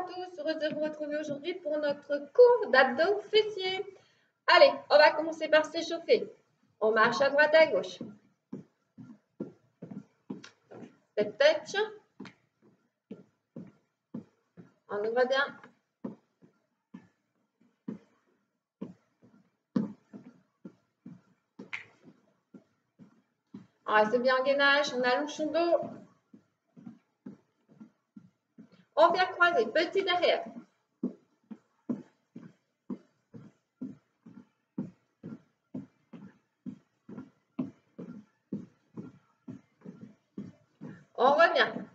tous, heureuse de vous retrouver aujourd'hui pour notre cours d'abdos fessiers. Allez, on va commencer par s'échauffer. On marche à droite à gauche. Step touch. On ouvre bien. On reste bien en gainage, on allonge son dos. On vient croiser, petit derrière. On revient.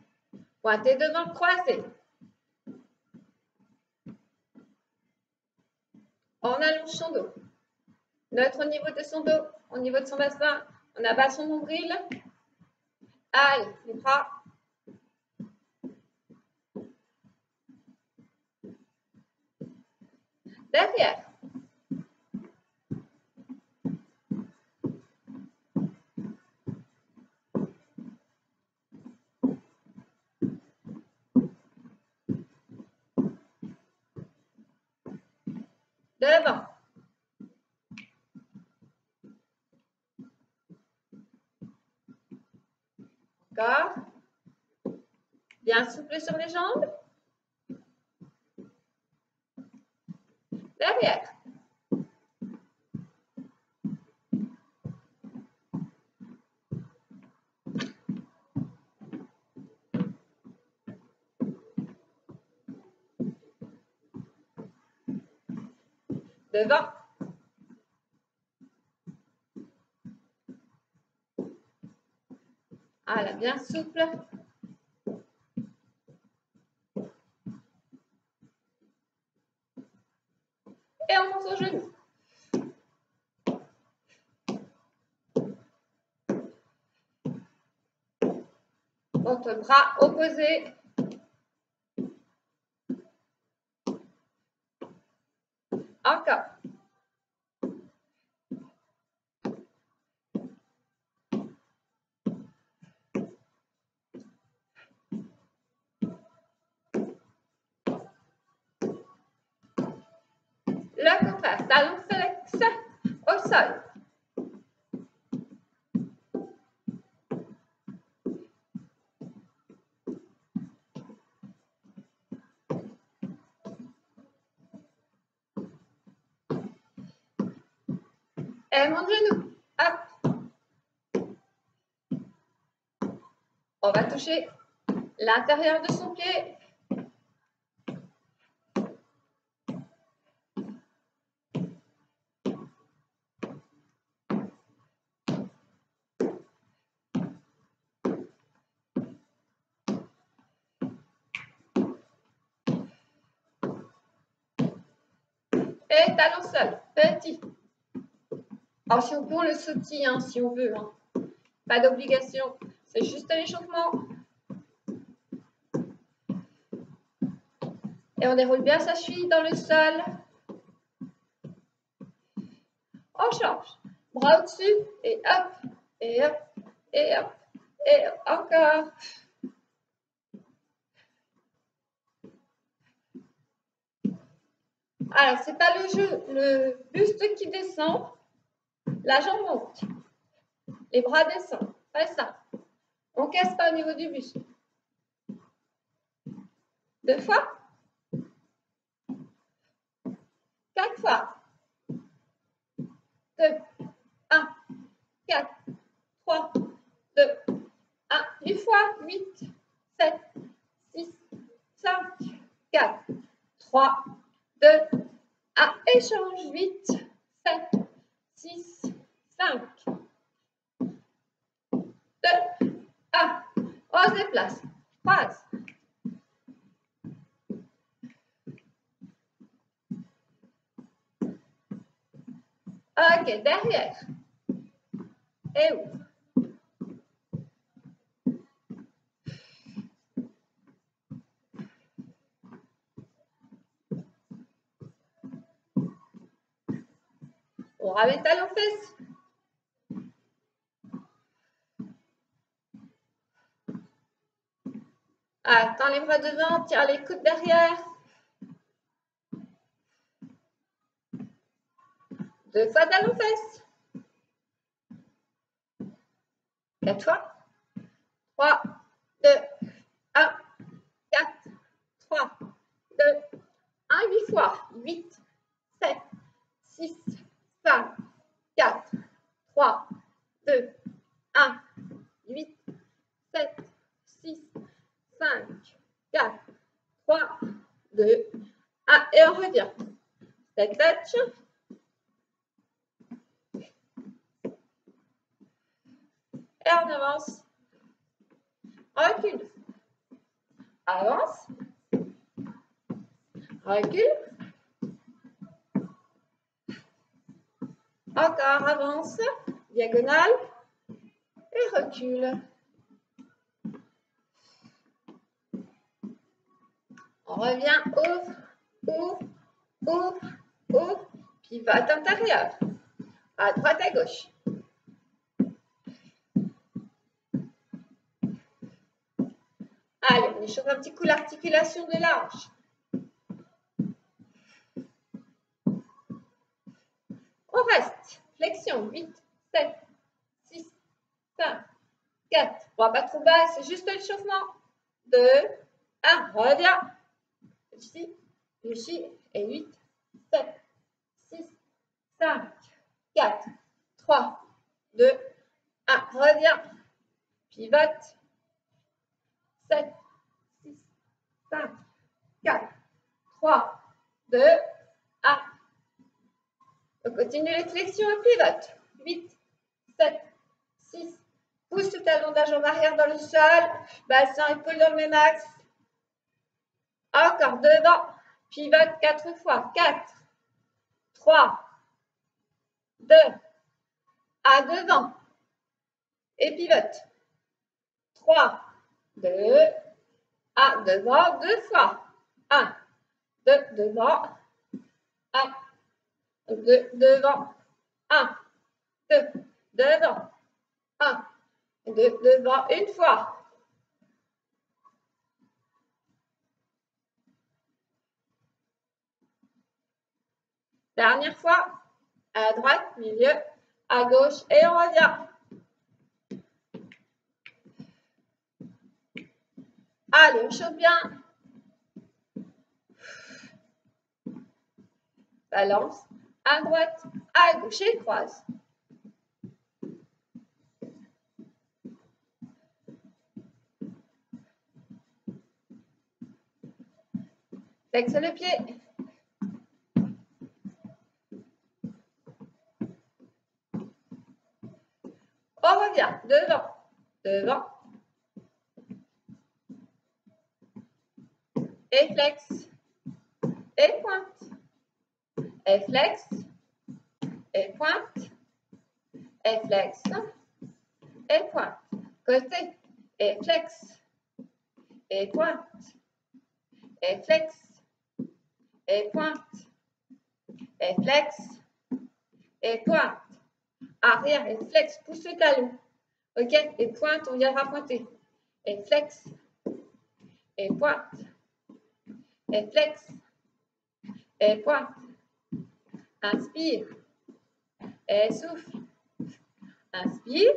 Pointé devant, croisé. On allonge son dos. Neutre au niveau de son dos, au niveau de son bassin. On abat son nombril. Allez, les bras. Derrière. Devant. Encore. Bien souple sur les jambes. Derrière. Devant. Voilà, bien souple. Et on monte au genou. Monte bras opposés. Encore. Le contraire, talon flex au sol. Et mon genou. Hop. On va toucher l'intérieur de son pied. Et talon seul, petit. Alors si on peut, on le sautille, hein, si on veut. Hein. Pas d'obligation, c'est juste l'échauffement. Et on déroule bien sa cheville dans le sol. On change. Bras au-dessus, et hop, et hop, et hop, et hop. Encore. Alors, c'est pas le buste qui descend, la jambe monte, les bras descendent, pas ça. On ne casse pas au niveau du buste. 2 fois, 4 fois, 2, 1, 4, 3, 2, 1, 8 fois, 8, 7, 6, 5, 4, 3, 2, 1, échange, 8, 7, 6, 5, 2, 1, on se déplace, croise. Ok, derrière. Et ouvre. On ramène talon fesses. Tends les bras devant, tire les coudes derrière. 2 fois talon fesse. 4 fois. 3, 2, 1, 4, 3, 2, 1, 8 fois. 8, 7, 6, 5, 4, 3, 2, 1, 8, 7, 6, 5, 4, 3, 2, 1. Et on revient. Tête touch. Et on avance. Recule. Avance. Recule. Encore, avance. Diagonale. Et recule. On revient, ouvre, ouvre, ouvre, ouvre. Pivote intérieur. À droite, à gauche. Allez, on échauffe un petit coup l'articulation de l'ange. On reste. Flexion. 8, 7, 6, 5, 4. 3, pas trop bas, c'est juste l'échauffement. 2, 1. Reviens. Ici, ici, et 8, 7, 6, 5, 4, 3, 2, 1. Reviens. Pivote. 7, 6, 5, 4, 3, 2, 1. On continue les flexions et pivote. 8, 7, 6. Pousse le talon de la jambe arrière dans le sol. Bassin, épaule dans le même axe. Encore devant. Pivote 4 fois. 4, 3, 2, à devant. Et pivote. 3, 2, à devant. 2 fois. 1, 2, devant. 1, 2, devant. 1, 2, devant. 1, 2, devant. Une fois. Dernière fois. À droite, milieu, à gauche. Et on revient. Allez, on chauffe bien. Balance. À droite, à gauche et croise. Flexe le pied. On revient. Devant. Devant. Et flex. Et pointe. Et flex. Et pointe. Et flex. Et pointe. Côté. Et flex. Et pointe. Et flex. Et pointe. Et flex. Et pointe. Arrière et flex. Pousse le talon. OK? Et pointe, on viendra pointer. Et flex. Et pointe. Et flex. Et pointe. Inspire. Et souffle. Inspire.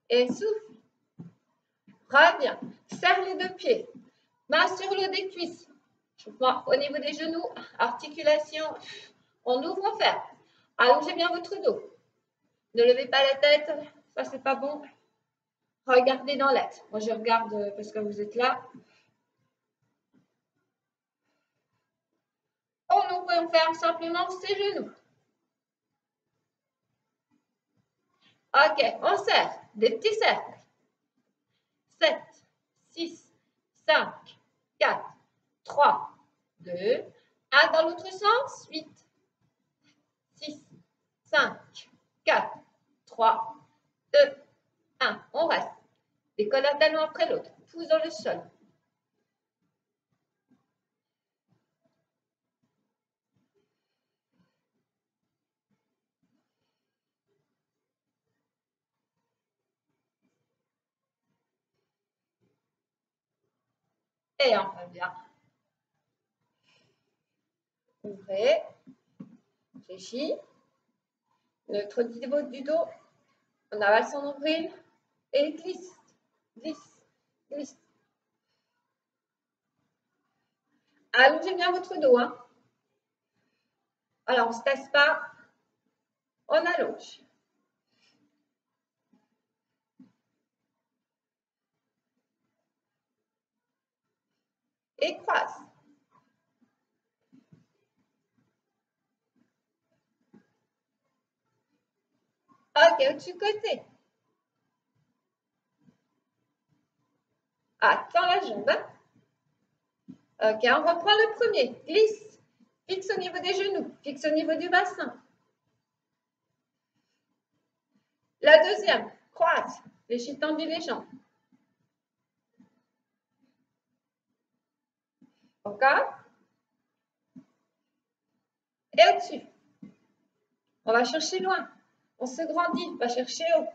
Et souffle. Reviens. Serre les deux pieds. Main sur le des cuisses. Au niveau des genoux, articulation. On ouvre, on ferme. Allongez bien votre dos. Ne levez pas la tête. Ça, c'est pas bon. Regardez dans l'axe. Moi, je regarde parce que vous êtes là. On ouvre et on ferme simplement ses genoux. OK, on serre. Des petits cercles. 7, 6, 5, 4, 3, 2, 1. Dans l'autre sens. 8, 6, 5, 4, 3, 2, 1. On reste. Décolle un talon après l'autre. Pousse dans le sol. Et on revient. Ouvrez. Fléchis. Neutre au niveau du dos. On avale son nombril et glisse, glisse, glisse. Allongez bien votre dos. Hein. Alors, on ne se casse pas. On allonge. Et croise. Ok, au-dessus côté. Attends la jambe. Ok, on reprend le premier. Glisse. Fixe au niveau des genoux. Fixe au niveau du bassin. La deuxième. Croise. Les chevilles tendues, les jambes. Encore. Et au-dessus. On va chercher loin. On se grandit. On va chercher haut.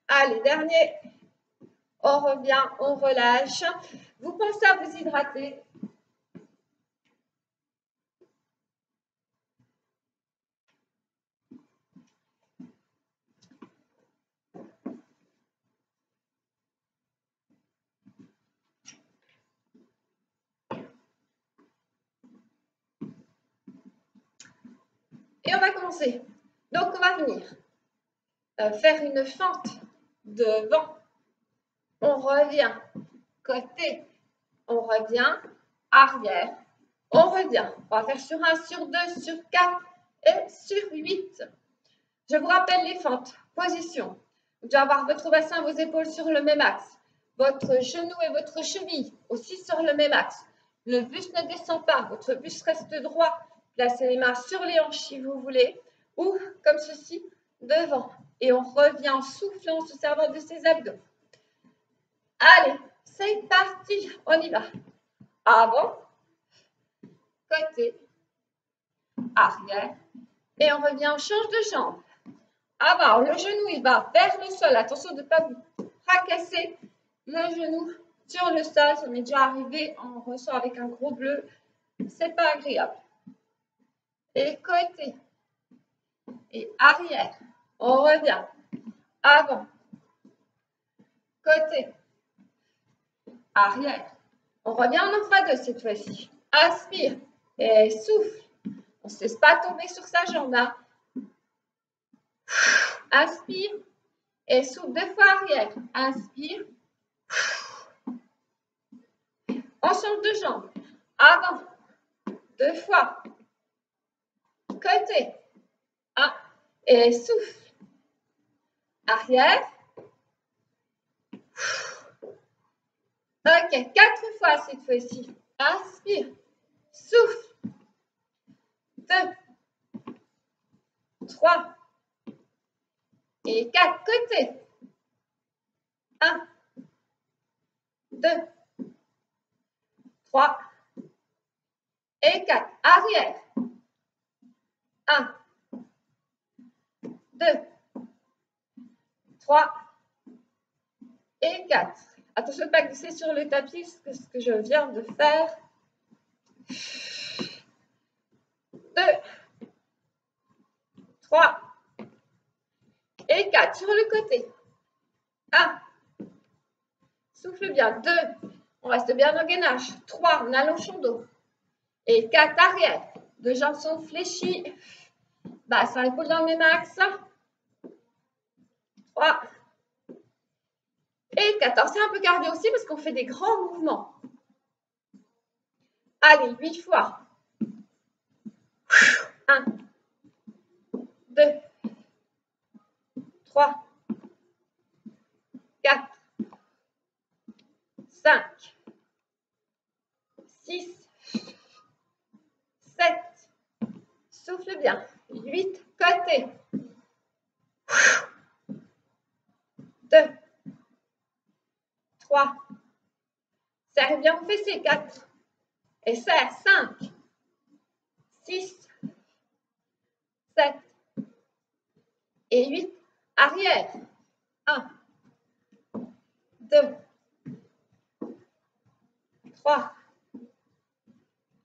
Allez, dernier. On revient, on relâche. Vous pensez à vous hydrater. Et on va commencer. Donc, on va venir faire une fente devant. On revient côté. On revient arrière. On revient. On va faire sur 1, sur 2, sur 4 et sur 8. Je vous rappelle les fentes. Position. Vous devez avoir votre bassin, vos épaules sur le même axe. Votre genou et votre cheville aussi sur le même axe. Le buste ne descend pas. Votre buste reste droit. Placez les mains sur les hanches si vous voulez. Ou comme ceci, devant. Et on revient en soufflant, en se servant de ses abdos. Allez, c'est parti. On y va. Avant. Côté. Arrière. Et on revient, on change de jambe. Avant, le genou, il va vers le sol. Attention de ne pas vous fracasser le genou sur le sol. Ça m'est déjà arrivé. On ressort avec un gros bleu. C'est pas agréable. Et côté. Et arrière. On revient. Avant. Côté. Arrière. On revient en fois 2 cette fois-ci. Inspire. Et souffle. On ne se laisse pas tomber sur sa jambe. Hein. Inspire. Et souffle 2 fois arrière. Inspire. On change de jambe. Avant. 2 fois. Côté. 1. Et souffle. Arrière. Ok. 4 fois cette fois-ci. Inspire. Souffle. 2. 3. Et 4. Côté. 1. 2. 3. Et 4. Arrière. 1. 2. 3. Et 4. Attention de ne pas glisser sur le tapis, c'est ce que je viens de faire. 2. 3. Et 4. Sur le côté. 1. Souffle bien. 2. On reste bien en gainage. 3. On allonge son dos. Et 4. Arrière. 2 jambes sont fléchies. Bassin épaule dans le même axe. 3. Et 14. C'est un peu cardio aussi parce qu'on fait des grands mouvements. Allez, 8 fois. 1. 2. 3. 4. 5. 6. 7. Souffle bien. 8. Côté. 2. 3. Serre bien vos fessiers. 4. Et serre. 5. 6. 7. Et 8. Arrière. 1. 2. 3.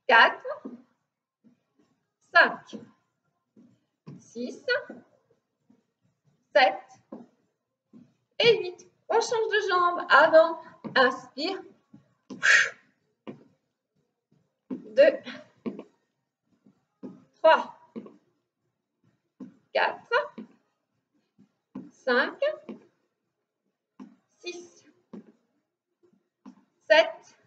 4, 5, 6, 7 et 8. On change de jambe. Avant, inspire. 2, 3, 4, 5, 6, 7,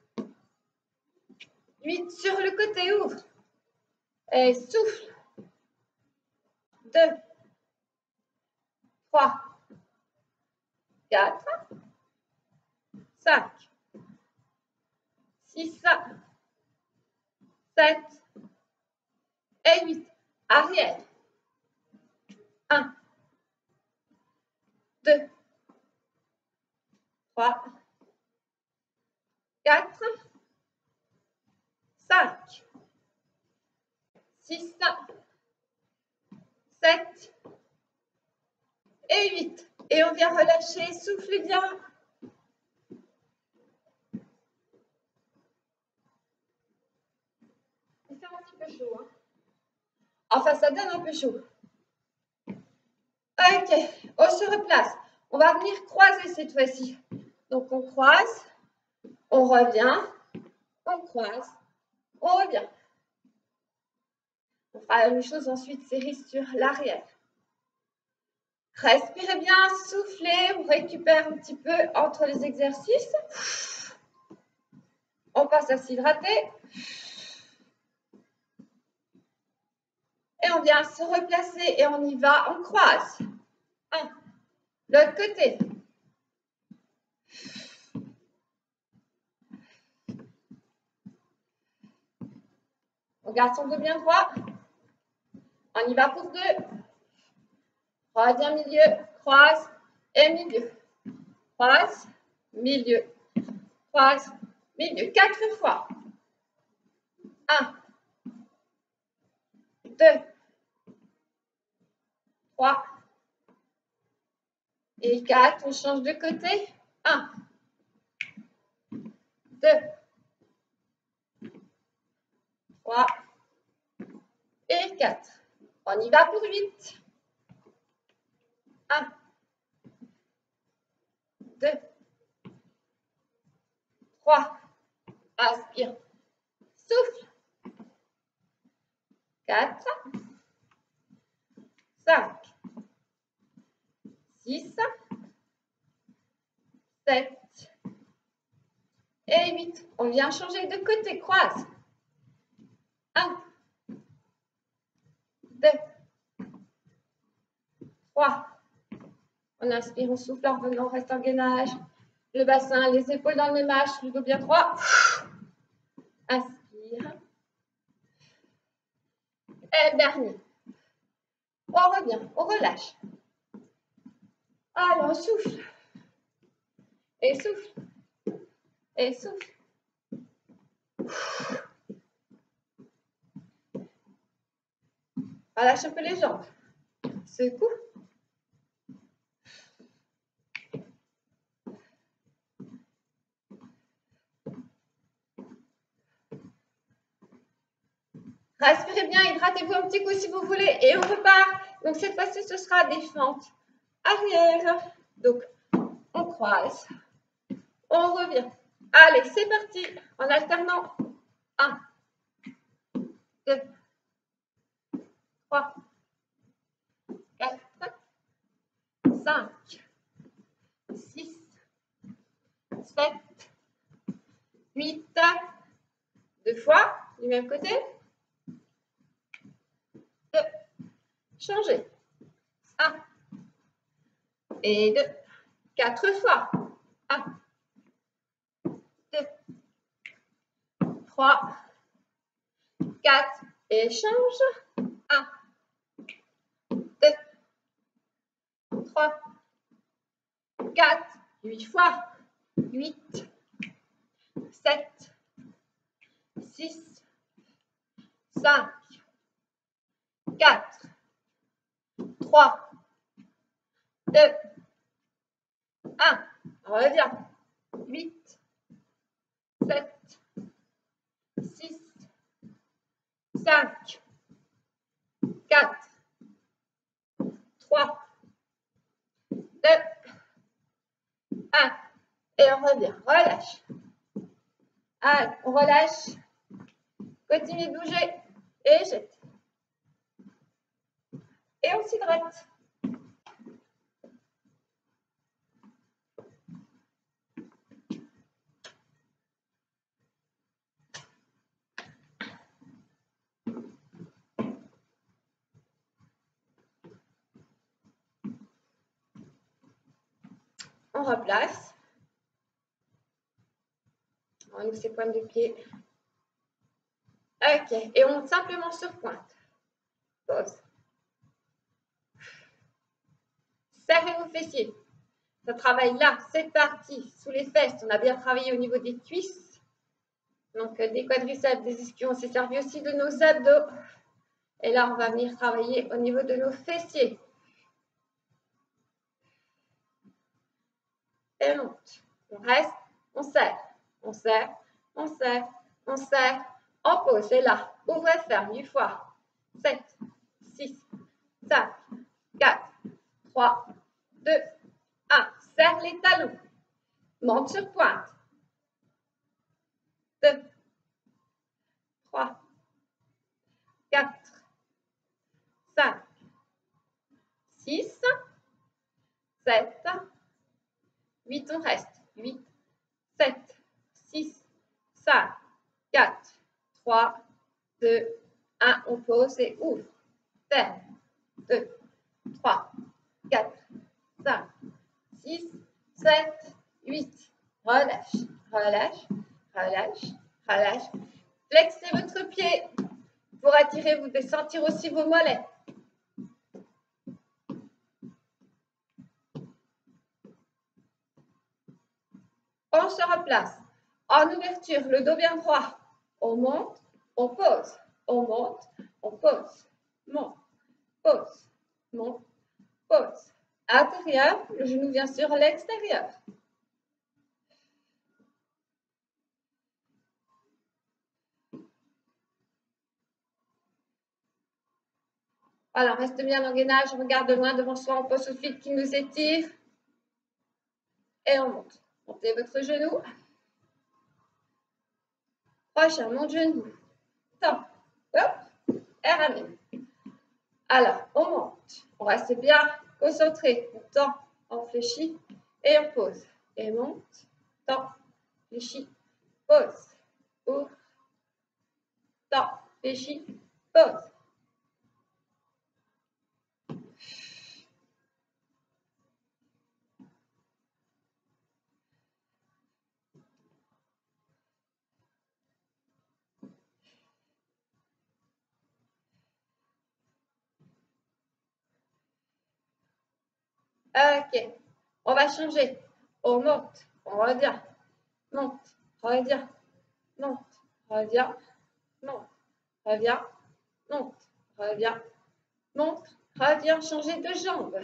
8. Sur le côté, ouvre. Et souffle. 2, 3, 4, 5, 6, 7 et 8. Arrière. 1, 2, 3, 4, 5, 6, 7 et 8. Et on vient relâcher, souffle bien. Il fait un petit peu chaud. Hein. Enfin, ça donne un peu chaud. Ok, on se replace. On va venir croiser cette fois-ci. Donc, on croise, on revient, on croise, on revient. On fera la même chose ensuite, série sur l'arrière. Respirez bien, soufflez, on récupère un petit peu entre les exercices. On passe à s'hydrater. Et on vient se replacer et on y va, on croise. 1, l'autre côté. On garde son dos bien droit. On y va pour 2. Troisième milieu, croise et milieu. Croise, milieu. Croise, milieu. 4 fois. 1, 2, 3 et 4. On change de côté. 1, 2, 3 et 4. On y va pour 8. 1, 2, 3. Inspire. Souffle. 4, 5, 6, 7 et 8. On vient changer de côté. Croise. 1, 2, 3. On inspire, on souffle en revenant, on reste en gainage. Le bassin, les épaules dans les mâches, le dos bien droit. Inspire. Et dernier. On revient, on relâche. Alors, on souffle. Et souffle. Et souffle. Relâche un peu les jambes. Secoue. Respirez bien, hydratez-vous un petit coup si vous voulez et on repart. Donc cette fois-ci, ce sera des fentes arrière. Donc on croise, on revient. Allez, c'est parti. En alternant. 1, 2, 3, 4, 5, 6, 7, 8. 2 fois, du même côté. 2. Changez. 1 et 2. 4 fois. 1, 2, 3, 4 et change. 1, 2, 3, 4, 8 fois. 8, 7, 6, 5, 4, 3, 2, 1. On revient. 8, 7, 6, 5, 4, 3, 2, 1. Et on revient. Relâche. Allez, on relâche. Continue de bouger. Et jette. Et on s'hydrate. On replace. On ouvre ses pointes de pied. Ok. Et on monte simplement sur pointe. Pause. Serrez vos fessiers. Ça travaille là, cette partie, sous les fesses. On a bien travaillé au niveau des cuisses. Donc, des quadriceps, des ischions. On s'est servi aussi de nos abdos. Et là, on va venir travailler au niveau de nos fessiers. Et on monte. On reste, on serre, on serre, on serre, on serre. On pose, et là, ouvrez, ferme, 8 fois. 7, 6, 5, 4, 3, 2, 1. Serre les talons. Monte sur pointe. 2, 3, 4, 5, 6, 7, 8, on reste. 8, 7, 6, 5, 4, 3, 2, 1. On pose et ouvre. Ferme. 2, 3, 4, 5, 6, 7, 8. Relâche, relâche, relâche, relâche. Flexez votre pied pour attirer, vous devez sentir aussi vos mollets. On se replace. En ouverture, le dos bien droit. On monte, on pose. On monte, on pose. Monte, pose, monte, pose. Intérieur, le genou vient sur l'extérieur. Voilà, reste bien en gainage, on regarde de loin devant soi, on pose au fil qui nous étire. Et on monte. Montez votre genou. Prochain, mon genou. Tend. Hop. Et ramène. Alors, on monte. On reste bien concentré. On tend, on fléchit et on pose. Et monte, tend, fléchit, pose. Ouvre, tend, fléchit, pose. Ok, on va changer. On monte, on revient, monte, revient, monte, revient, monte, revient, monte, revient, monte, revient, changer de jambe.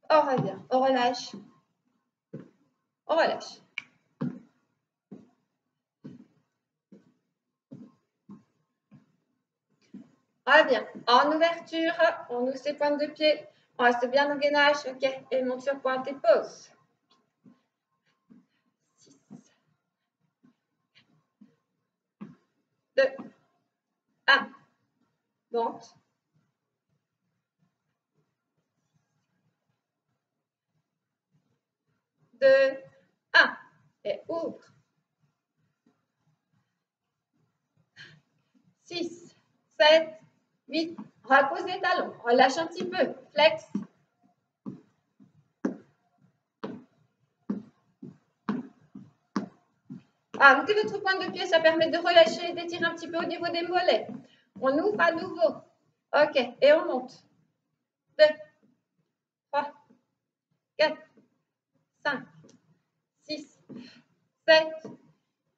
On revient, on relâche, on relâche. Revient. En ouverture, on ouvre ses pointes de pied. On reste bien en gainage. Ok. Et monte sur pointe et pose. 6, 2, 1. Monte. 2, 1. Et ouvre. 6, 7, 8. Repose les talons. Relâche un petit peu. Flex. Ah, montez votre pointe de pied, ça permet de relâcher et d'étirer un petit peu au niveau des mollets. On ouvre à nouveau. Ok, et on monte. 2, 3, 4, 5, 6, 7,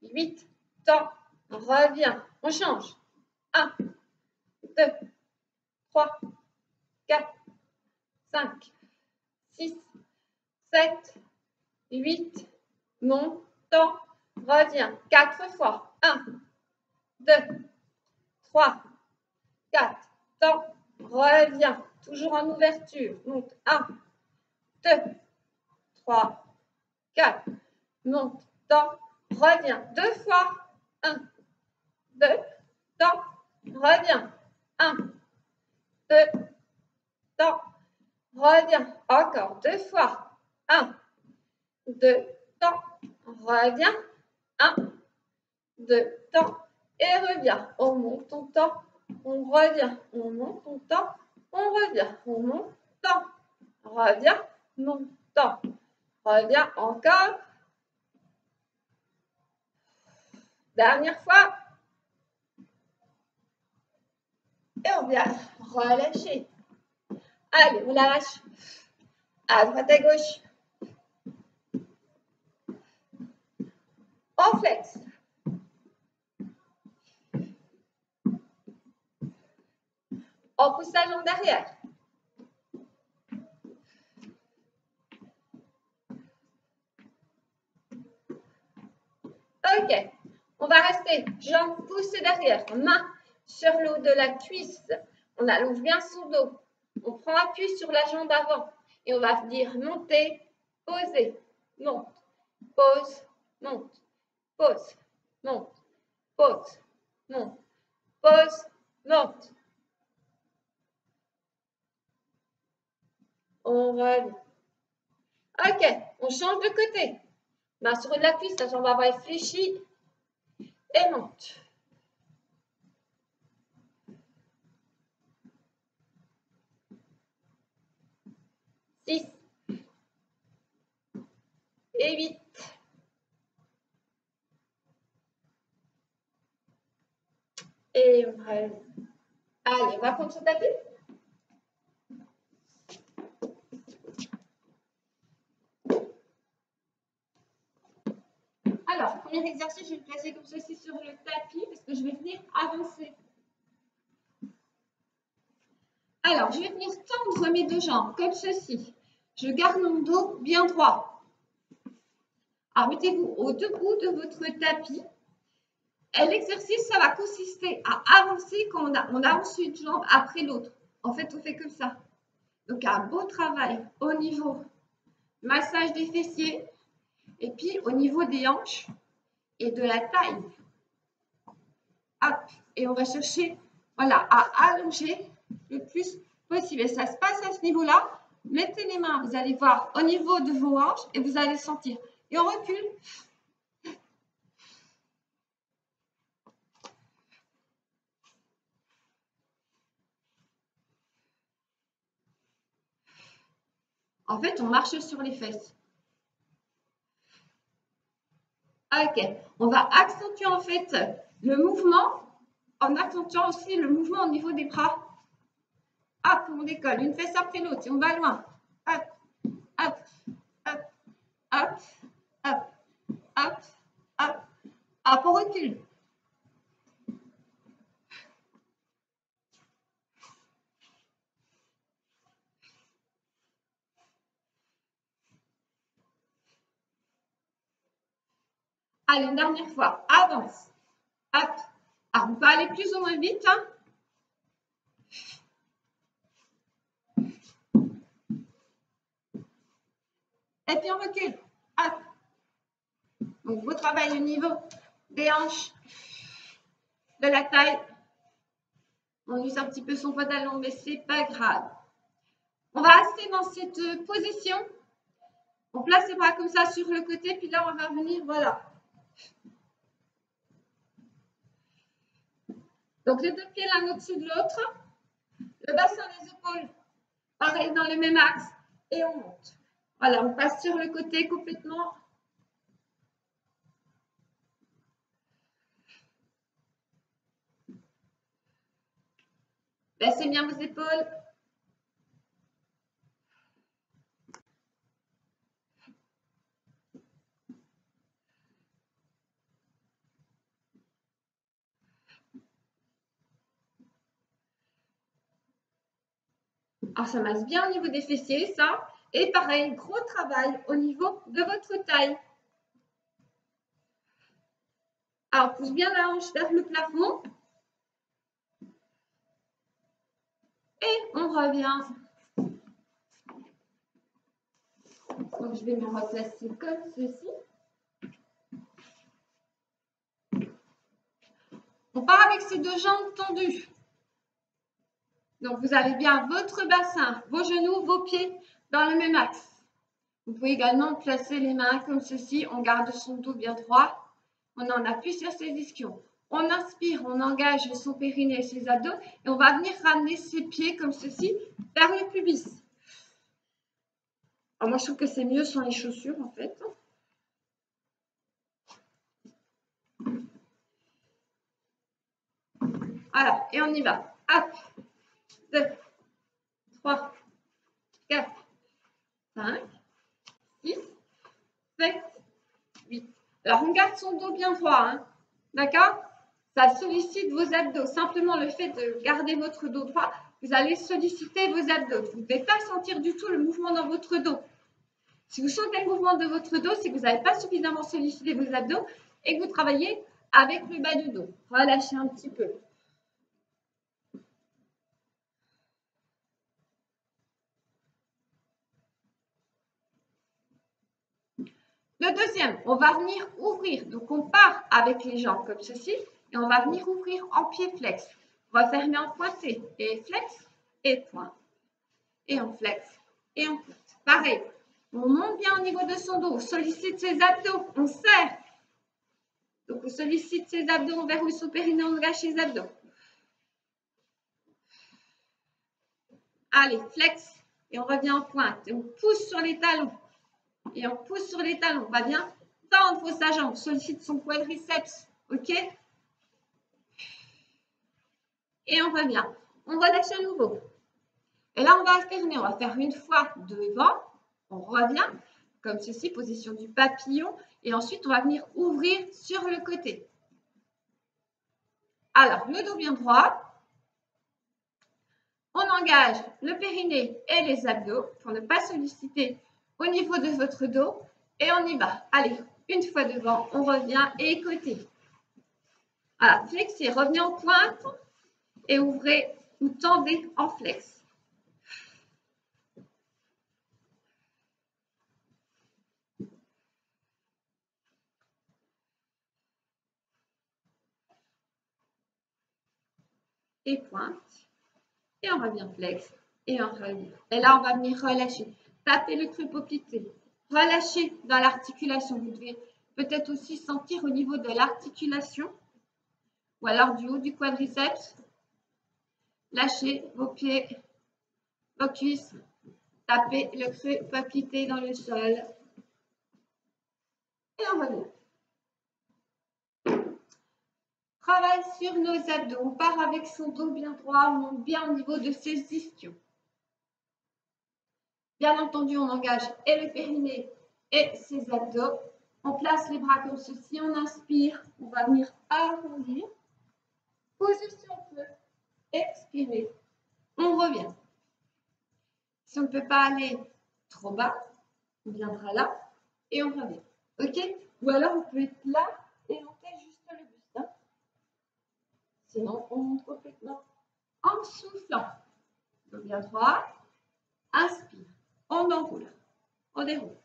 8. Temps. On revient. On change. 1, 2, 3, 4, 5, 6, 7, 8, montant, reviens. 4 fois. 1, 2, 3, 4, temps, reviens. Toujours en ouverture. Monte. 1, 2, 3, 4. Monte. Temps, reviens. 2 fois. 1, 2, temps, reviens. 1, 2, temps, reviens. Encore 2 fois. 1, 2, temps, reviens. 1, 2, temps, et reviens. On monte ton temps, on revient. On monte ton temps, on revient. On monte, temps, revient, monte, temps, revient. Encore. Dernière fois. Et on vient relâcher. Allez, on lâche. À droite, à gauche. On flex. On pousse la jambe derrière. Ok. On va rester jambes poussées derrière. Main sur le haut de la cuisse. On allonge bien son dos. On prend appui sur la jambe avant. Et on va venir monter, poser, monte, pose, monte, pose, monte, pose, monte, pose, monte. On revient. Ok, on change de côté. Main sur la cuisse, la jambe avant est fléchie. Et monte. 6 et 8. Et on revient. Allez, on va prendre son tapis. Alors, premier exercice, je vais me placer comme ceci sur le tapis parce que je vais venir avancer. Alors, je vais venir tendre mes deux jambes comme ceci. Je garde mon dos bien droit. Alors, mettez-vous au debout de votre tapis. Et l'exercice, ça va consister à avancer quand on avance une jambe après l'autre. En fait, on fait comme ça. Donc, un beau travail au niveau massage des fessiers et puis au niveau des hanches et de la taille. Hop, et on va chercher, voilà, à allonger le plus possible. Et ça se passe à ce niveau-là. Mettez les mains, vous allez voir, au niveau de vos hanches et vous allez sentir. Et on recule. En fait, on marche sur les fesses. Ok, on va accentuer en fait le mouvement en accentuant aussi le mouvement au niveau des bras. Hop, on décolle, une fesse après l'autre, et on va loin. Hop, hop, hop, hop, hop, hop, hop, hop, on recule. Allez, une dernière fois, avance. Hop. Alors, on peut aller plus ou moins vite. Hein. Et puis on recule. Hop. Donc, vous travaillez au niveau des hanches, de la taille. On use un petit peu son pantalon, mais c'est pas grave. On va rester dans cette position. On place les bras comme ça sur le côté, puis là, on va venir, voilà. Donc, les deux pieds l'un au-dessus de l'autre. Le bassin des épaules, pareil, dans le même axe. Et on monte. Voilà, on passe sur le côté complètement. Baissez bien vos épaules. Alors, ça masse bien au niveau des fessiers, ça. Et pareil, gros travail au niveau de votre taille. Alors, pousse bien la hanche vers le plafond. Et on revient. Donc, je vais me replacer comme ceci. On part avec ces deux jambes tendues. Donc, vous avez bien votre bassin, vos genoux, vos pieds dans le même axe. Vous pouvez également placer les mains comme ceci. On garde son dos bien droit. On en appuie sur ses ischions. On inspire, on engage son périnée, ses abdos. Et on va venir ramener ses pieds comme ceci vers le pubis. Alors moi, je trouve que c'est mieux sans les chaussures, en fait. Voilà, et on y va. Hop, 2, 3, 4, 5, 6, 7, 8. Alors, on garde son dos bien droit, hein. D'accord? Ça sollicite vos abdos. Simplement, le fait de garder votre dos droit, vous allez solliciter vos abdos. Vous ne devez pas sentir du tout le mouvement dans votre dos. Si vous sentez le mouvement de votre dos, c'est que vous n'avez pas suffisamment sollicité vos abdos et que vous travaillez avec le bas du dos. Relâchez un petit peu. Le deuxième, on va venir ouvrir. Donc, on part avec les jambes comme ceci et on va venir ouvrir en pied flex. On va fermer en pointé et flex et point. Et on flex et on pointe. Pareil, on monte bien au niveau de son dos, on sollicite ses abdos, on serre. Donc, on sollicite ses abdos, on verrouille son périnée, on engage ses abdos. Allez, flex et on revient en pointe. Et on pousse sur les talons. Et on pousse sur les talons. On va bien tendre sa jambe. On sollicite son quadriceps. OK? Et on revient. On relâche à nouveau. Et là, on va alterner. On va faire une fois devant. On revient. Comme ceci, position du papillon. Et ensuite, on va venir ouvrir sur le côté. Alors, le dos bien droit. On engage le périnée et les abdos pour ne pas solliciter au niveau de votre dos. Et on y va. Allez, une fois devant, on revient et côté. Voilà, flexez, revenez en pointe et ouvrez ou tendez en flex. Et pointe. Et on revient flex. Et on revient. Et là, on va venir relâcher. Tapez le creux poplité. Relâchez dans l'articulation. Vous devez peut-être aussi sentir au niveau de l'articulation ou alors du haut du quadriceps. Lâchez vos pieds, vos cuisses. Tapez le creux poplité dans le sol. Et on revient. Travaille sur nos abdos. On part avec son dos bien droit. On monte bien au niveau de ses ischions. Bien entendu, on engage et le périnée et ses abdos. On place les bras comme ceci. On inspire. On va venir arrondir. Poser si on peut. Expirer. On revient. Si on ne peut pas aller trop bas, on viendra là et on revient. OK? Ou alors, vous pouvez être là et monter juste le buste. Hein? Sinon, on monte complètement en soufflant. Donc, bien droit. Inspire. On enroule. On déroule.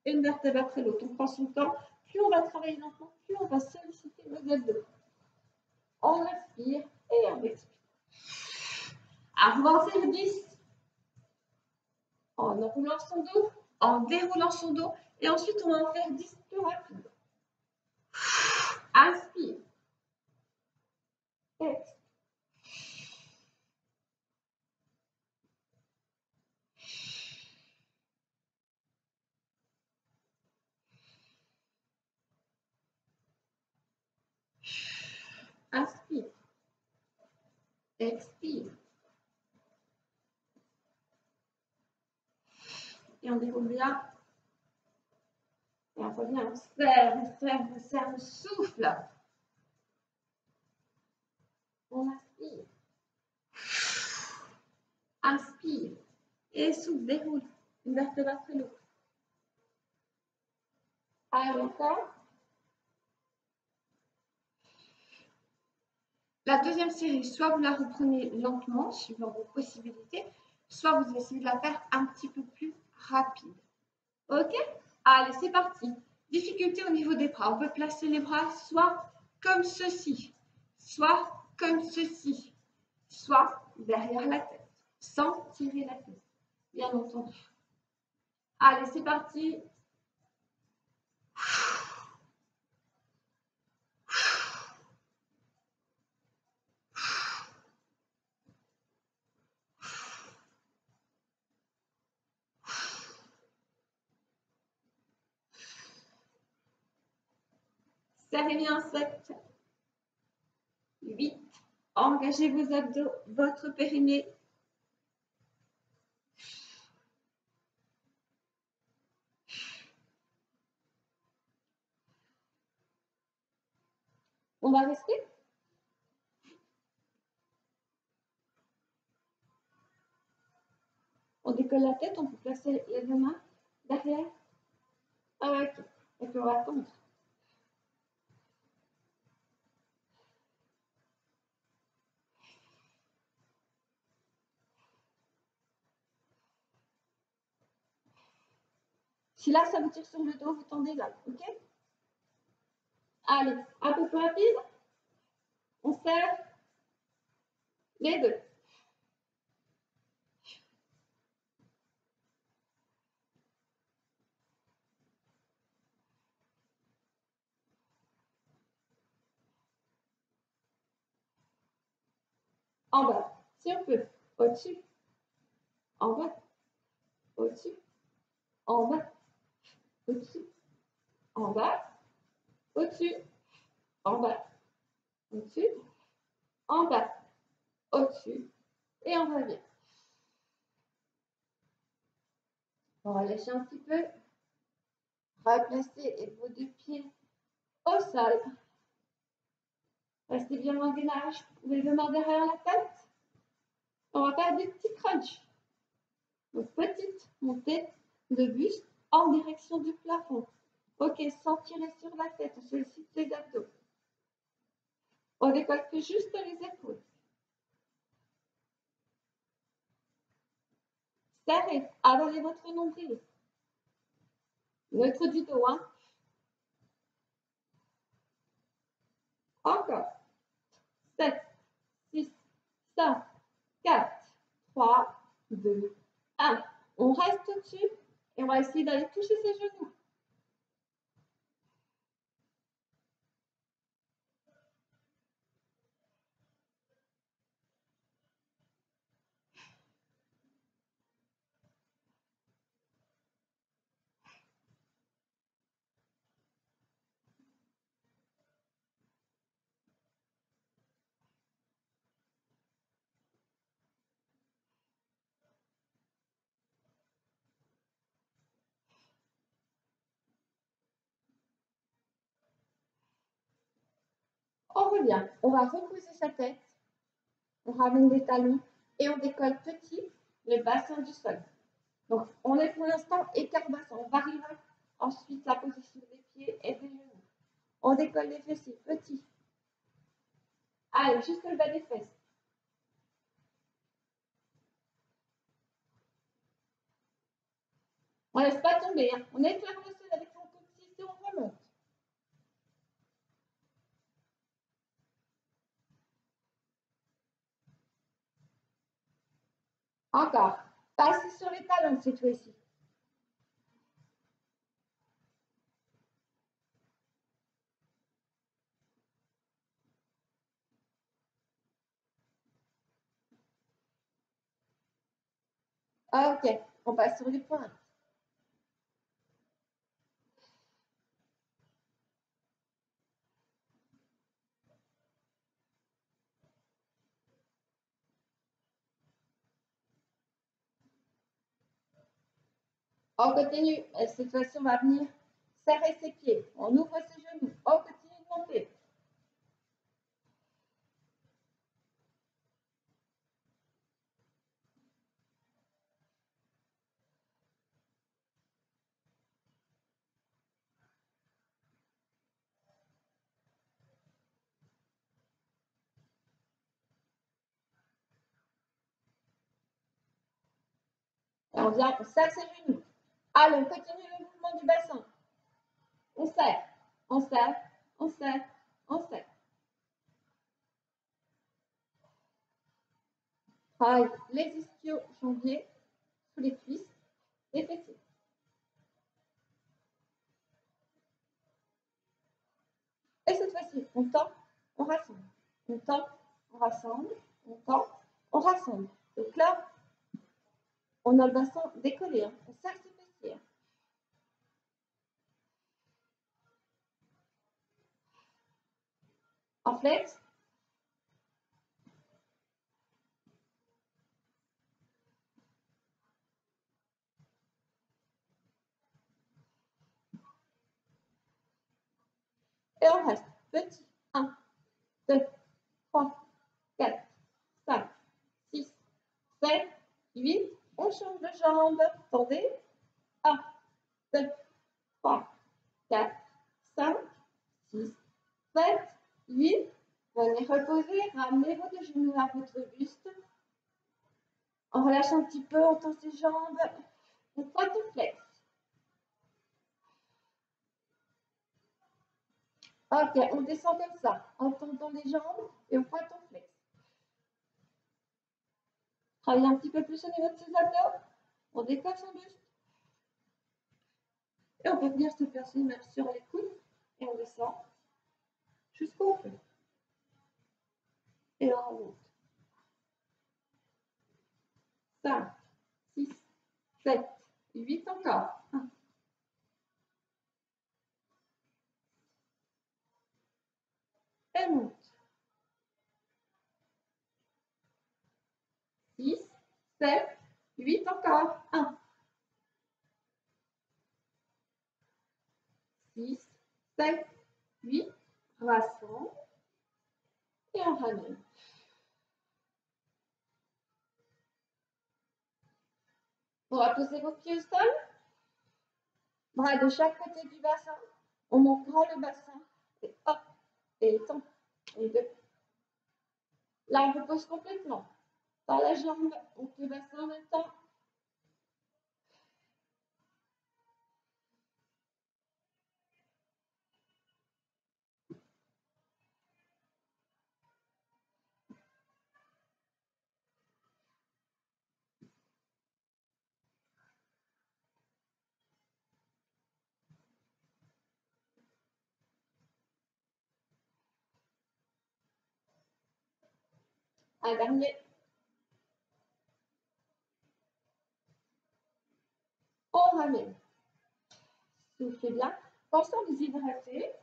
Une vertèbre après l'autre. On prend son temps. Plus on va travailler lentement, plus on va solliciter nos abdos. On inspire et on expire. Alors, on va en faire 10. En enroulant son dos, en déroulant son dos. Et ensuite, on va en faire 10 plus rapide. Inspire. Expire. Inspire. Expire. Et on déroule bien. Et on revient, on serre, on serre, on serre, on souffle. On inspire. inspire et souffle, déroule une vertèbre après l'autre. Allez, encore. La deuxième série, soit vous la reprenez lentement, suivant vos possibilités, soit vous essayez de la faire un petit peu plus rapide. Ok? Allez, c'est parti. Difficulté au niveau des bras. On peut placer les bras soit comme ceci, soit comme ceci, soit derrière la tête, sans tirer la tête, bien entendu. Allez, c'est parti. Serrez bien 7, 8. Engagez vos abdos, votre périnée. On va rester. On décolle la tête, on peut placer les deux mains derrière. Ok. Et puis on va attendre. Si là, ça vous tire sur le dos, vous tendez là, ok? Allez, un peu plus rapide. On serre les deux. En bas, si on peut. Au-dessus. En bas. Au-dessus. En bas. Au-dessus. En bas. Au-dessus. En bas. Au-dessus. En bas. Au-dessus. Et on revient. On va lâcher un petit peu. Replacez vos deux pieds au sol. Restez bien loin des nages. Les deux mains derrière la tête. On va faire des petits crunchs. Donc, petite montée de buste en direction du plafond. Ok, sans tirer sur la tête, on sollicite les abdos. On décolle que juste les épaules. Serrez, avalez votre nombril. Neutre du dos, hein. Encore. 7, 6, 5, 4, 3, 2, 1. On reste au-dessus et on va essayer d'aller toucher ses genoux. On revient. On va reposer sa tête. On ramène les talons et on décolle petit le bassin du sol. Donc, on est pour l'instant écart bassin. On variera ensuite la position des pieds et des genoux. On décolle les fessiers petits. Allez, jusqu'au bas des fesses. On ne laisse pas tomber. Hein. On éclaire le sol avec son coccyx et on remonte. Encore. Passez sur les talons cette fois-ci. Ok. On passe sur les pointes. On continue. Et cette fois-ci, on va venir serrer ses pieds. On ouvre ses genoux. On continue de monter. on vient, on serre ses genoux. Allez, on continue le mouvement du bassin. On serre, on serre, on serre, on serre. Travaille les ischio-jambiers sous les cuisses et fessiers. Et cette fois-ci, on tend, on rassemble. On tend, on rassemble, on tend, on rassemble. Donc là, on a le bassin décollé, hein. On serre ses fessiers. En flex. Et on reste petit. 1, 2, 3, 4, 5, 6, 7, 8. On change de jambe. Tendez. 1, 2, 3, 4, 5, 6, 7, 8. Venez reposer. Ramenez vos deux genoux à votre buste. On relâche un petit peu. On tend ses jambes. On pointe au flex. Ok, on descend comme ça, en tendant les jambes et on pointe en flex. Travaillez un petit peu plus au niveau de ses abdos. On décolle son buste. Et on peut venir se placer même sur les coudes. Et on descend jusqu'au feu. Et on remonte. 5, 6, 7, 8 encore. 1. Et monte. 6, 7, 8 encore. 1. 6, 7, 8. Rassemble. Et on ramène. On va poser vos pieds au sol. Bras de chaque côté du bassin. On monte grand le bassin. Et hop. Et étend. Et 2. Là, on repose complètement. Dans la jambe, on fait le bassin en même temps. Un dernier. On ramène. Soufflez bien. Pensez à vous hydrater.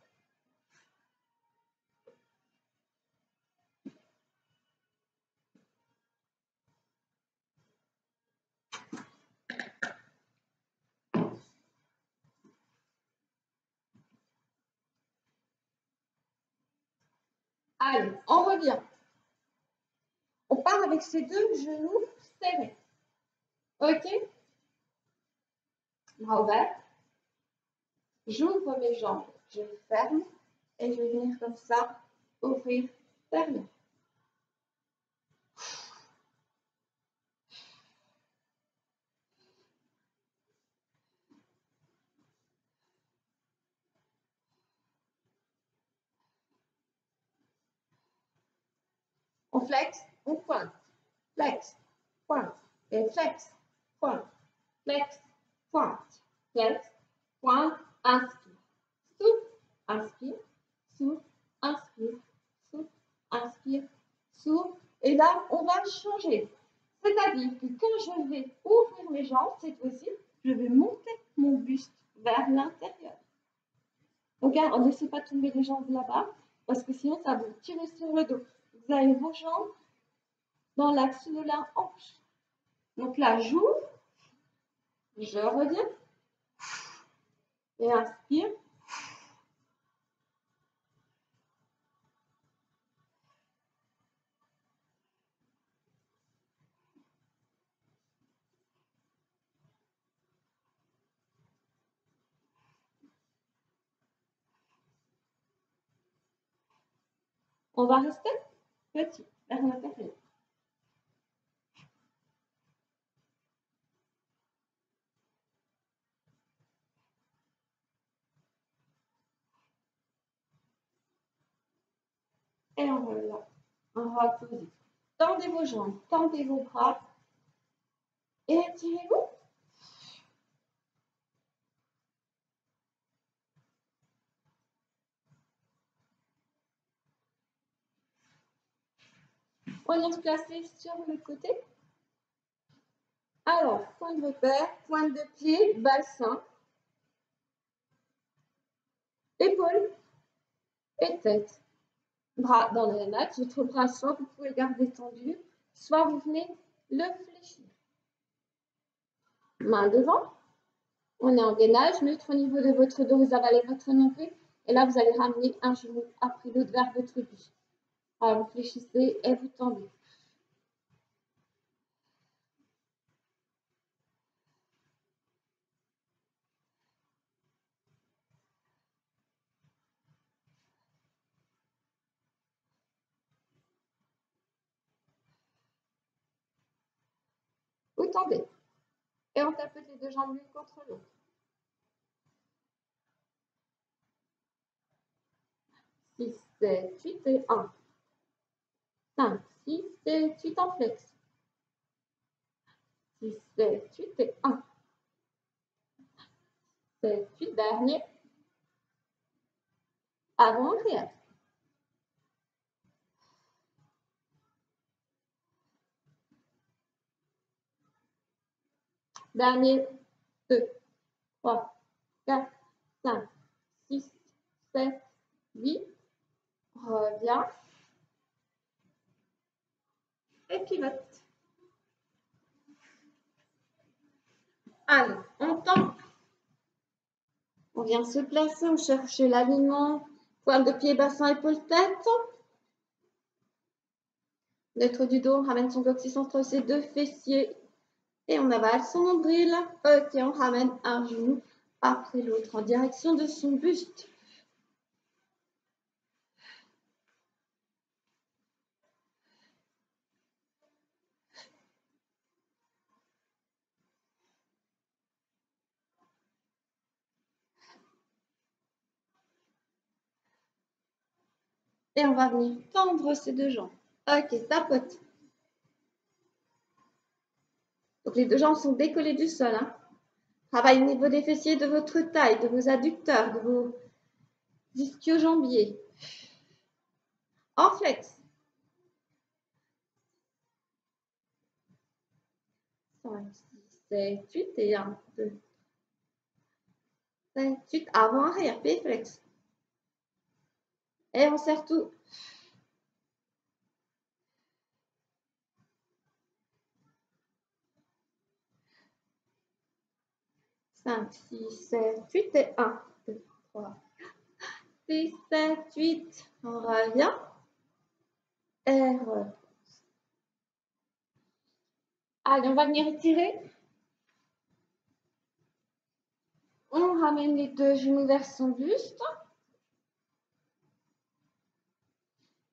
Allez, on revient. On part avec ces deux genoux serrés. Ok? Bras ouverts. J'ouvre mes jambes. Je les ferme. Et je vais venir comme ça, ouvrir, fermer. On flex, on pointe. Flex, pointe. Et flex, pointe. Flex, pointe. Flex, pointe. Inspire. Souffle, inspire. Souffle, inspire. Souffle, inspire. Souffle. Et là, on va changer. C'est-à-dire que quand je vais ouvrir mes jambes, cette fois-ci, je vais monter mon buste vers l'intérieur. Donc, on ne laissez pas tomber les jambes là-bas, parce que sinon, ça va vous tirer sur le dos. Vous avez vos jambes dans l'axe de la hanche. Donc là, j'ouvre, je reviens, et inspire. On va rester petit vers l'intérieur. Et on relâche. On repose. Tendez vos jambes, tendez vos bras. Et étirez-vous. On vient se placer sur le côté. Alors, point de repère, pointe de pied, bassin, épaules et tête. Bras dans le mat. Votre bras, soit vous pouvez le garder tendu, soit vous venez le fléchir. Main devant. On est en gainage, neutre au niveau de votre dos, vous avalez votre nombril. Et là, vous allez ramener un genou après l'autre vers votre buste. Alors, vous fléchissez et vous tendez. Vous tendez. Et on tapote les deux jambes l'une contre l'autre. 6, 7, 8 et 1. 5, 6, 7, 8 en flex. 6, 7, 8 et 1. 7, 8, dernier. Avant, arrière. Dernier. 2, 3, 4, 5, 6, 7, 8. Reviens. Et pivote. Allez, on tend. On vient se placer, on cherche l'alignement. Pointe de pied, bassin, épaule, tête. Neutre du dos, on ramène son coccyx entre ses deux fessiers. Et on avale son nombril. Ok, on ramène un genou après l'autre en direction de son buste. Et on va venir tendre ces deux jambes. Ok, tapote. Donc les deux jambes sont décollées du sol. Hein. Travaille au niveau des fessiers, de votre taille, de vos adducteurs, de vos ischio-jambiers. En flex. 5, 6, 7, 8 et 1, 2, 7, 8. Avant, arrière, pied flex. Et on serre tout. 5, 6, 7, 8 et 1, 2, 3, 6, 7, 8. On revient. Et repose. Allez, on va venir étirer. On ramène les deux genoux vers son buste.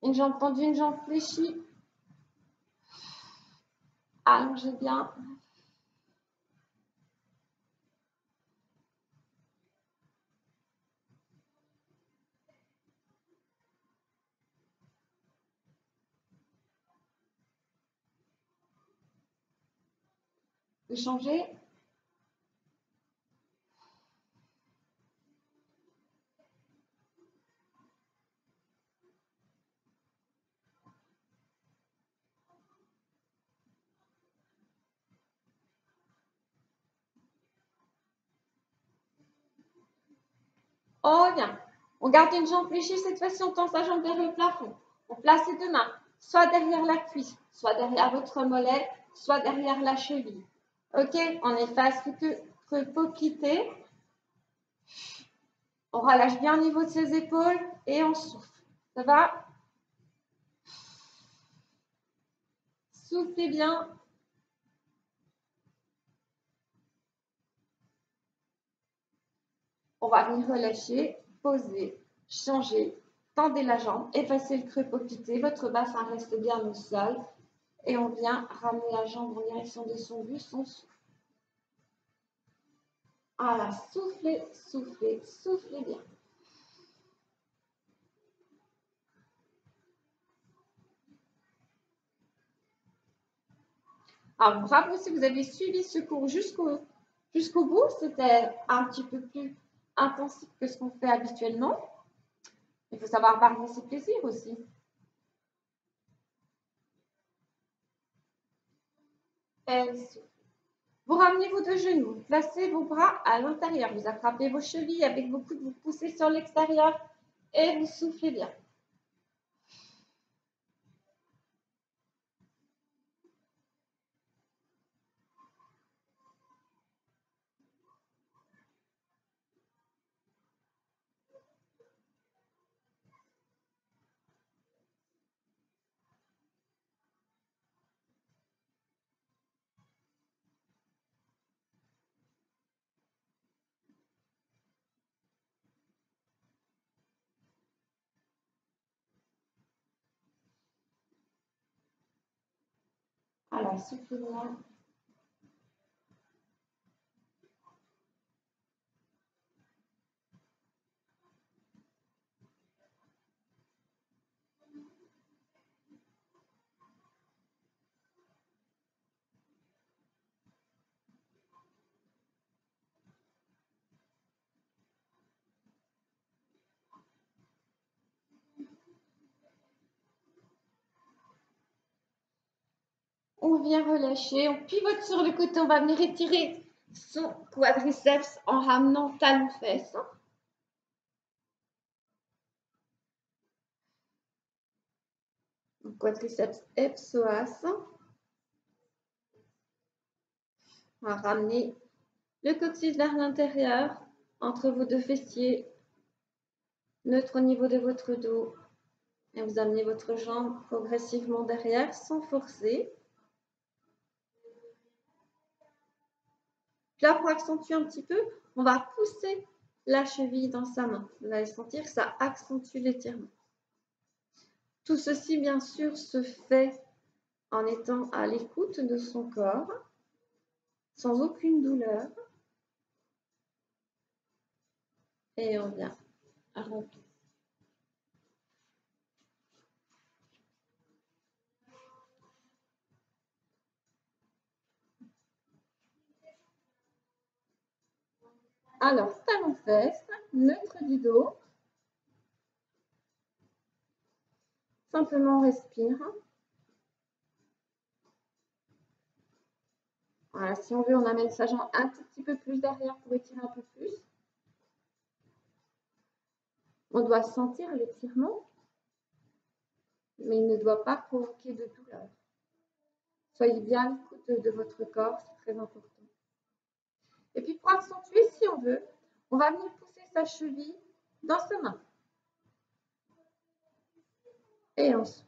Une jambe tendue, une jambe fléchie. Allongez bien. Vous changez. Oh, bien. On garde une jambe fléchie. Cette fois-ci, on tend sa jambe vers le plafond. On place les deux mains, soit derrière la cuisse, soit derrière votre mollet, soit derrière la cheville. Ok, on efface que paupier. On relâche bien au niveau de ses épaules et on souffle. Ça va? Soufflez bien. On va venir relâcher, poser, changer, tendez la jambe, effacez le creux paupier. Votre bassin reste bien au sol. Et on vient ramener la jambe en direction de son buste. On souffle. Voilà, soufflez, soufflez, soufflez bien. Alors, bravo si vous avez suivi ce cours jusqu'au bout. C'était un petit peu plus intensif que ce qu'on fait habituellement. Il faut savoir varier ses plaisirs aussi. Vous ramenez vos deux genoux, vous placez vos bras à l'intérieur, vous attrapez vos chevilles avec vos coudes, vous poussez sur l'extérieur et vous soufflez bien. Alors, soufflez bien. On vient relâcher, on pivote sur le côté, on va venir étirer son quadriceps en ramenant talon-fesse. Quadriceps et psoas. On va ramener le coccyx vers l'intérieur, entre vos deux fessiers, neutre au niveau de votre dos. Et vous amenez votre jambe progressivement derrière sans forcer. Puis là, pour accentuer un petit peu, on va pousser la cheville dans sa main. Vous allez sentir que ça accentue l'étirement. Tout ceci, bien sûr, se fait en étant à l'écoute de son corps, sans aucune douleur. Et on vient remplir. Alors, talon-fesse, neutre du dos. Simplement, on respire. Voilà, si on veut, on amène sa jambe un tout petit peu plus derrière pour étirer un peu plus. On doit sentir l'étirement, mais il ne doit pas provoquer de douleur. Soyez bien à l'écoute de votre corps, c'est très important. Et puis pour accentuer, si on veut, on va venir pousser sa cheville dans sa main. Et on souffle.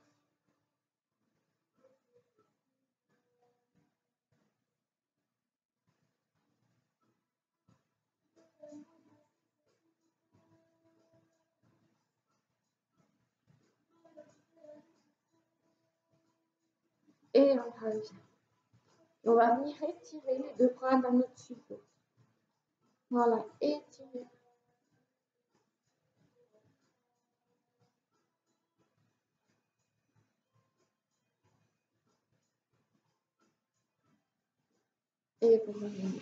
Et on revient. On va venir étirer les deux bras dans notre support. Voilà, étirer. Et vous revenez.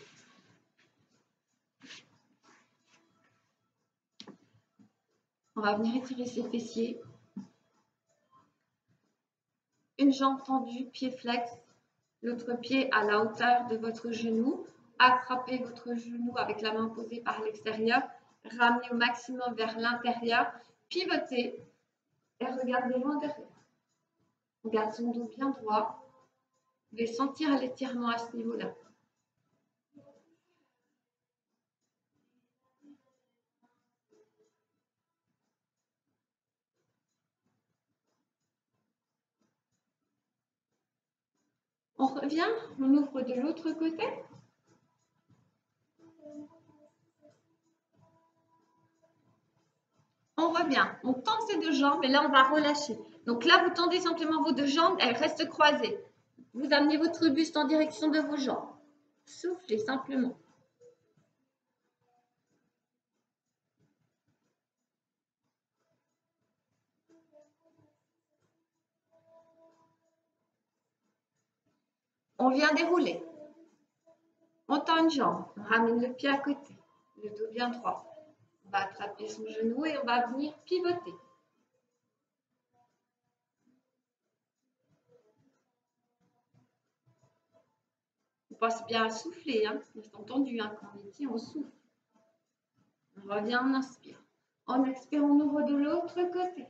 On va venir étirer ses fessiers. Une jambe tendue, pied flex, l'autre pied à la hauteur de votre genou. Attrapez votre genou avec la main posée par l'extérieur. Ramenez au maximum vers l'intérieur. Pivotez et regardez loin derrière. On garde son dos bien droit. Vous pouvez sentir l'étirement à ce niveau-là. On revient, on ouvre de l'autre côté. On revient, on tend ses deux jambes et là on va relâcher. Donc là vous tendez simplement vos deux jambes, elles restent croisées. Vous amenez votre buste en direction de vos jambes. Soufflez simplement. On vient dérouler. On tend une jambe, on ramène le pied à côté, le dos bien droit. On va attraper son genou et on va venir pivoter. On pense bien à souffler, hein. C'est entendu, hein, quand on est dit, on souffle. On revient, on inspire. On expire, on ouvre de l'autre côté.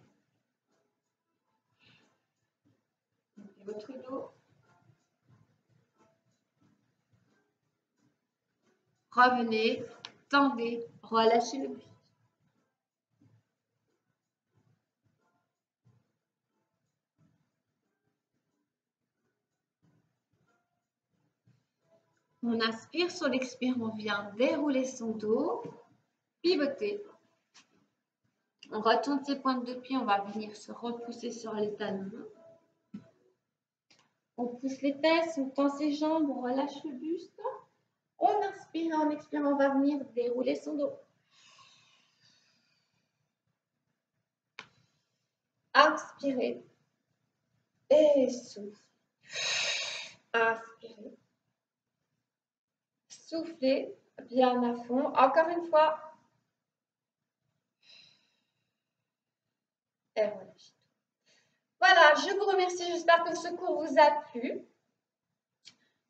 Mettez votre dos. Revenez, tendez, relâchez le buste. On inspire, sur l'expire, on vient dérouler son dos, pivoter. On retourne ses pointes de pied, on va venir se repousser sur les talons. On pousse les fesses, on tend ses jambes, on relâche le buste. On inspire, en expirant, on va venir dérouler son dos. Inspirez et soufflez. Inspirez. Soufflez bien à fond. Encore une fois. Et relâchez. Voilà, je vous remercie. J'espère que ce cours vous a plu.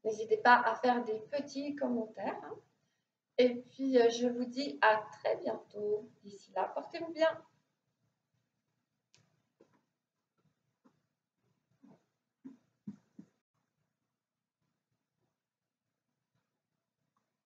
N'hésitez pas à faire des petits commentaires. Et puis, je vous dis à très bientôt. D'ici là, portez-vous bien.